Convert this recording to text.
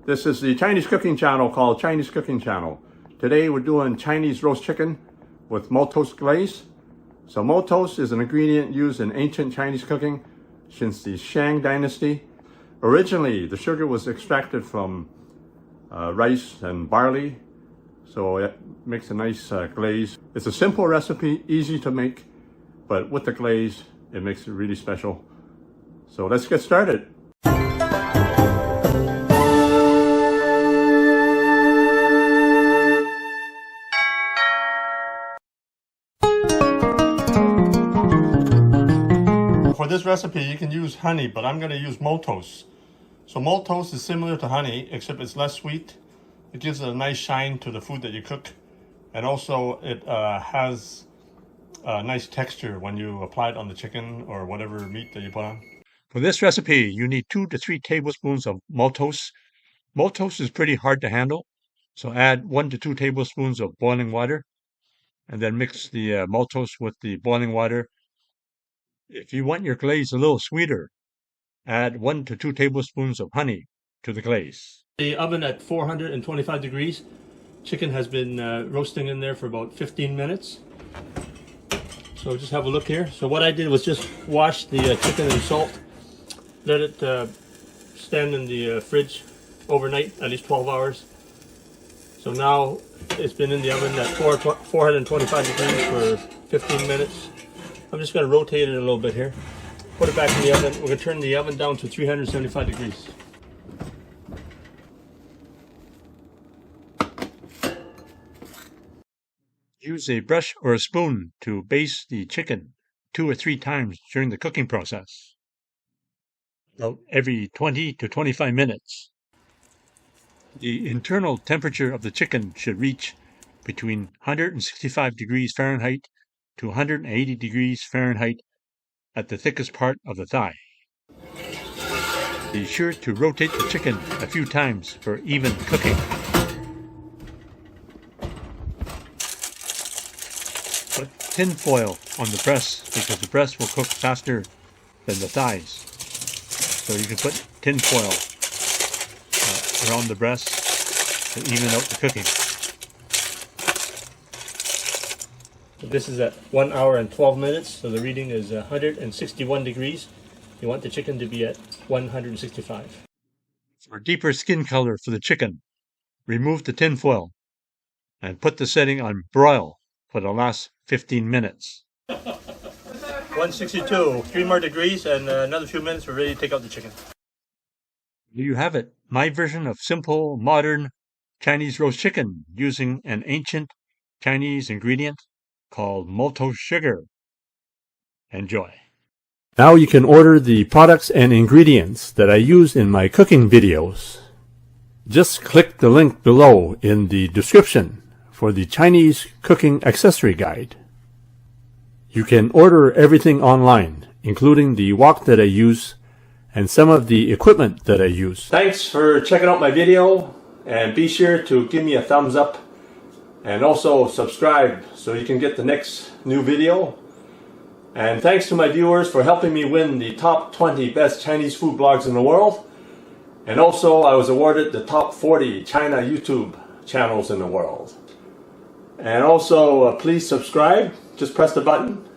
This is the Chinese cooking channel called Chinese Cooking Channel. Today we're doing Chinese roast chicken with Maltose glaze. So Maltose is an ingredient used in ancient Chinese cooking since the Shang Dynasty. Originally, the sugar was extracted from rice and barley, so it makes a nice glaze. It's a simple recipe, easy to make, but with the glaze, it makes it really special. So let's get started. For this recipe, you can use honey, but I'm going to use Maltose. So Maltose is similar to honey, except it's less sweet. It gives it a nice shine to the food that you cook. And also it has a nice texture when you apply it on the chicken or whatever meat that you put on. For this recipe, you need 2 to 3 tablespoons of Maltose. Maltose is pretty hard to handle, so add 1 to 2 tablespoons of boiling water, and then mix the Maltose with the boiling water. If you want your glaze a little sweeter, add 1 to 2 tablespoons of honey to the glaze. The oven at 425 degrees. Chicken has been roasting in there for about 15 minutes. So just have a look here. So what I did was just wash the chicken in salt, let it stand in the fridge overnight, at least 12 hours. So now it's been in the oven at 425 degrees for 15 minutes. I'm just going to rotate it a little bit here. Put it back in the oven. We're going to turn the oven down to 375 degrees. Use a brush or a spoon to baste the chicken 2 or 3 times during the cooking process, about every 20 to 25 minutes. The internal temperature of the chicken should reach between 165 degrees Fahrenheit to 180 degrees Fahrenheit at the thickest part of the thigh. Be sure to rotate the chicken a few times for even cooking. Put tin foil on the breast because the breast will cook faster than the thighs. So you can put tin foil around the breast to even out the cooking. This is at 1 hour and 12 minutes, so the reading is 161 degrees. You want the chicken to be at 165. For deeper skin color for the chicken, remove the tin foil and put the setting on broil for the last 15 minutes. 162, 3 more degrees, and another few minutes we're ready to take out the chicken. There you have it, my version of simple, modern Chinese roast chicken using an ancient Chinese ingredient called Maltose sugar. Enjoy. Now you can order the products and ingredients that I use in my cooking videos. Just click the link below in the description for the Chinese cooking accessory guide. You can order everything online, including the wok that I use and some of the equipment that I use. Thanks for checking out my video, and be sure to give me a thumbs up and also subscribe so you can get the next new video. And thanks to my viewers for helping me win the top 20 best Chinese food blogs in the world. And also I was awarded the top 40 China YouTube channels in the world. And also please subscribe, just press the button.